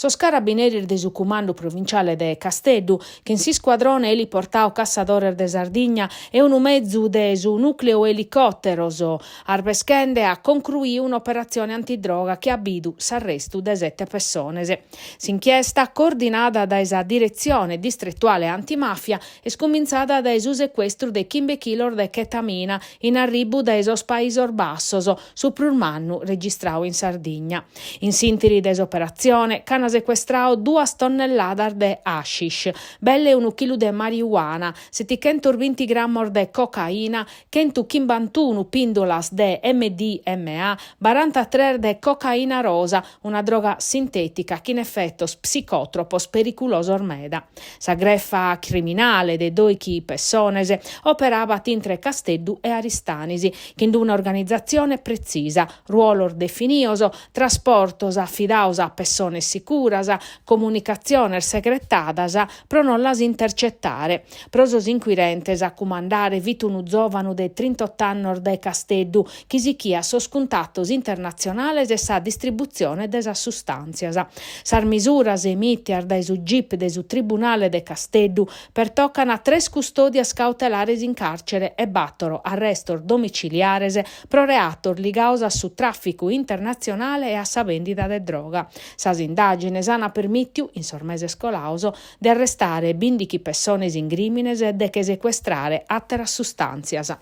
Sos carabinieri de su comando provinciale de Casteddu, che in si squadrone eli portao cassadores de Sardigna e un mezzo de su nucleo elicotteros arbeschende a concluì un'operazione antidroga che abidu s'arrestu de 7 persone. S'inchiesta coordinata da esa direzione distrettuale antimafia e scominciata da su sequestro de 15 kg de ketamina in arribu da esos paesor bassos su prurmannu registrau in Sardigna. In sintiri desoperazione cana sequestrao 2 tonnellate de hashish, belle 1 chilo de marijuana, 720 grammi de cocaina, 151 pindolas de MDMA, 43 de cocaina rosa, una droga sintetica che in effetto psicotropos periculoso meda. Sa greffa criminale de 2 persone operava tintre Casteddu e Aristanisi, che in un'organizzazione precisa, ruolo definioso, trasportos affidaus a persone sicure, comunicazione segretadas pro non las intercettare. Prosos inquirentes a comandare vitunu giovanu de 38 anni de Casteddu, chi si chia sos contattos internazionales e sa distribuzione desa sustanzias. Sar misuras emitiar dai su GIP de su Tribunale de Casteddu pertoccano a 3 custodias cautelares in carcere e battoro arrestor domiciliares pro reator ligaus a su traffico internazionale e a sa vendita de droga. Sas indagines ana permittiu, in sormese scolauso, de arrestare bindichi persones in grimines e de che sequestrare atteras sustanzias.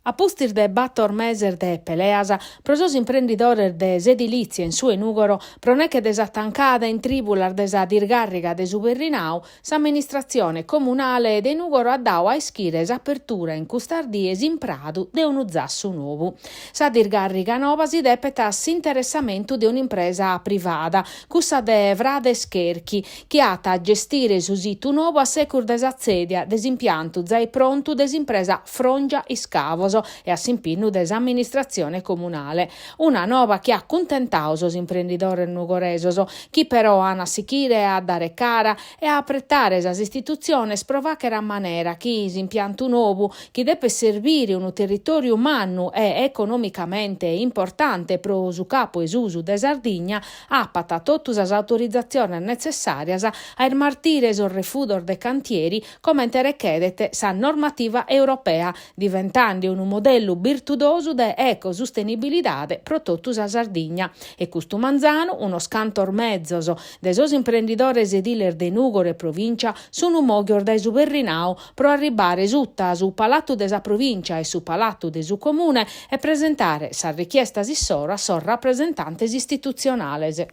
A pustir de battor meser de peleas, prosos imprendidores de edilizie in su enugoro, proneche desattancada in tribular desa dirgarriga de su Berrinau, s'amministrazione comunale de enugoro addau a ischires apertura in custardies in pradu de unu zassu nuovu. Sa dirgarriga nova si depeta s'interessamento de un'impresa privata, cussa de Vrade Scherchi, che ata a gestire su situ nuovo a secur desazzedia desimpiantu zai prontu desimpresa Frongia Iscavoso e a Simpinnu desamministrazione comunale. Una nova che ha contentao sos imprenditores nugoresos, chi però ana sichire a dare cara e a apprettare esas istituziones provachera manera chi s'impiantu nuovu, chi deve servire un territorio mannu e economicamente importante pro su capo e susu de Sardigna, appata totus as autorizzazioni necessarias a martire sos refudor de cantieri come interechedete sa normativa europea, diventando un modello virtuoso de ecosostenibilidade pro totus a Sardigna. E custu manzano, uno scantor mezzos de sos imprenditores ediler de Nugoro e provincia, sono moghior de su Berrinau pro arribare sutta su palatu de sa provincia e su palatu de su comune e presentare sa richiesta sissora sor rappresentantes istituzionales.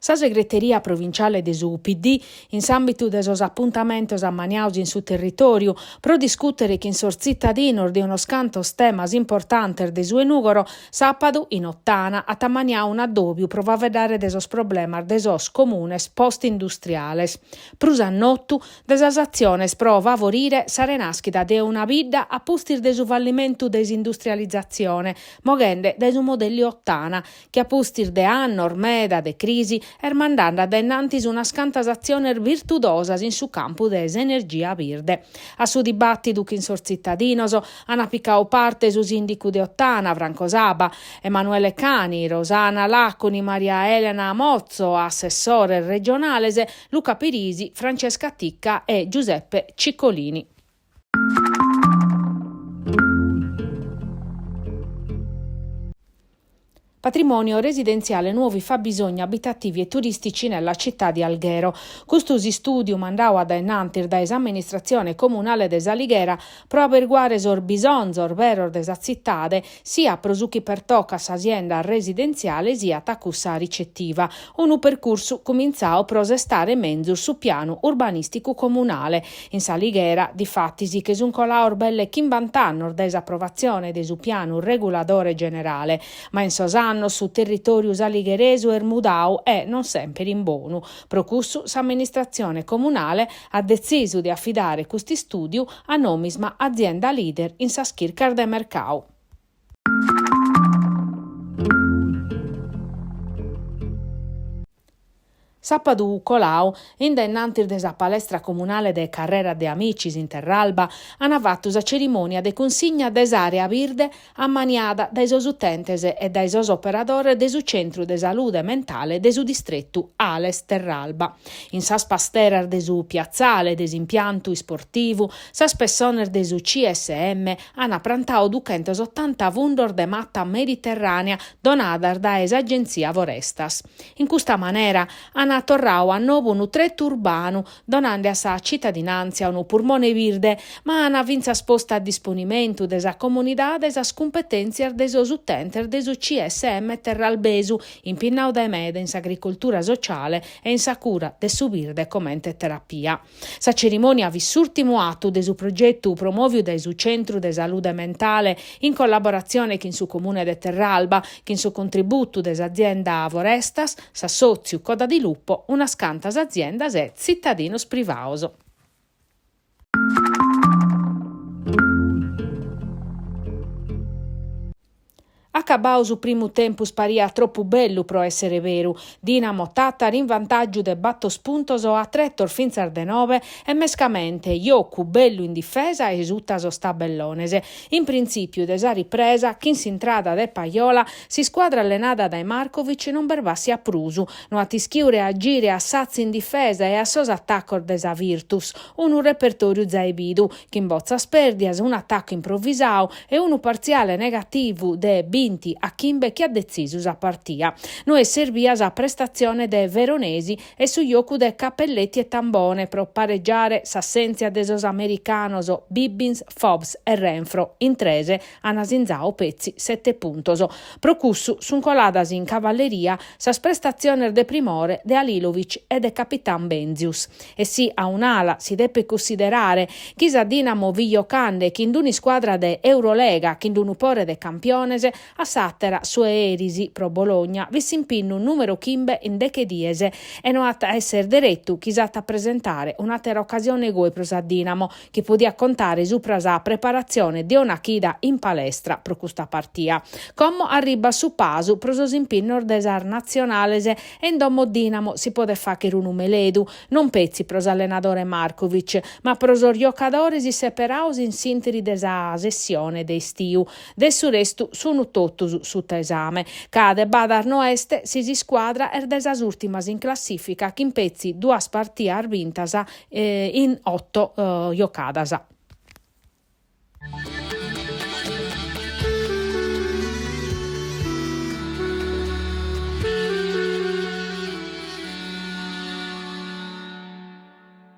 Sa segreteria provinciale de su UPD, in s'ambitu de sos appuntamentos ammaniaus in su territoriu, pro discutere che in sos cittadinos de unos cantos temas importantes de su enugoro, sapadu in ottana a tammaniau un addobiu pro vavedare de sos problemas de sos comunes post-industriales. Prus annottu de sas aziones pro favorire sa renaschida de una bidda a pustir de su fallimentu desindustrializzazione, moghende de su modelli ottana, che a pustir de anno ormeda de crisi mandando ad ennantis una scantasazione virtuosas in su campo des energia virde. A su dibattitu che in sor cittadinos hanno picao parte su sindicu de Ottana, Franco Saba, Emanuele Cani, Rosana Lacconi, Maria Elena Mozzo, assessore regionale, Luca Pirisi, Francesca Ticca e Giuseppe Ciccolini. Patrimonio residenziale nuovi fabbisogni abitativi e turistici nella città di Alghero. Custusi studio mandau ad ennantir da esamministrazione comunale de Salighera pro averguare sor bisonzor veror desa zittade sia prosuchi per tocca s'azienda residenziale sia tacussa ricettiva. Unu percorso cominciao pro sestare menzur su piano urbanistico comunale. In Salighera difatti si che sun colaor belle chimbantannor desa approvazione de su piano regolatore generale, ma in Sosano su territorio saligheresu ermudau e non sempre in bonu. Pro cussu s'amministrazione comunale ha deciso di affidare questi studi a nomisma azienda leader in Saschir Cardemercau. Sapadu Colau, indennanti desa palestra comunale de Carrera de Amicis in Terralba, hanno fatto una cerimonia de consigna des'area virde ammaniada dai sos utentes e dai sos operatori del centro de salute mentale del distretto Ales Terralba. In sas pasterar del piazzale, des impianto sportivo, sas personer del CSM hanno prantao 280 vundor de matta mediterranea donadar da agenzia Vorestas. In questa maniera hanno torrau a nuovo un tretto urbano, donando a sa cittadinanza un pulmone virde, ma hanno vinza sposta a disponimento desa comunità desa scompetenze desos utenter desu CSM Terralbesu, in pinnau da mede in agricoltura sociale e in sa cura de su virde commente terapia. Sa cerimonia vissurtimo atto desu progetto promoviu desu centro de salute mentale in collaborazione con su comune de Terralba, con su contributo desazienda Vorestas, sa soziu Coda di Lupo, una scantas aziendas e cittadinos privaos. Accabau su primo tempo sparia troppo bello pro essere vero. Dinamo Tatar in vantaggio de batto spuntoso a 3 finzar de 9 e mescamente Iocu bello in difesa e esuttaso stabellonese. In principio desa ripresa, chi si intrada de Paiola, si squadra allenata dai Markovic non bervassi a prusu, no a tischiure a gire a Sazzi in difesa e a sos attacco desa Virtus, un repertorio zaibidu, che in bozza sperdias, un attacco improvvisao e un parziale negativo de a Kimbe che ha deciso la partita. Noi servia a prestazione dei veronesi e su gioco de Cappelletti e Tambone per pareggiare s'assenza desos americanos Bibbins, Fobbs e Renfro in trese a Nasinzao pezzi 7 puntos. Procussu sun coladas in cavalleria sa prestazione de primore de Alilovic e de Capitan Benzius. E sì, a un'ala si deve considerare chi sa Dinamo Vigliocande che in una squadra de Eurolega che in un upore de campionese a Sattera sue erisi pro Bologna vi si impinnu un numero chimbe in deche diese e non a essere diretto chisata a presentare un'altra occasione goi pro sa Dinamo che podia contare su prasa preparazione di una chida in palestra pro questa partia. Come arriba su pasu pro sos impinnor desar nazionalese e in domo Dinamo si può fare che un umeledu non pezzi pro allenatore Markovic ma pro sos giocadores separaus in sinteri desa sessione dei stiu del su restu sono tutto sotto esame. Cade Badar Noeste si squadra er desas ultimas in classifica che in pezzi 2 partite arbintasa in 8 giocadasa.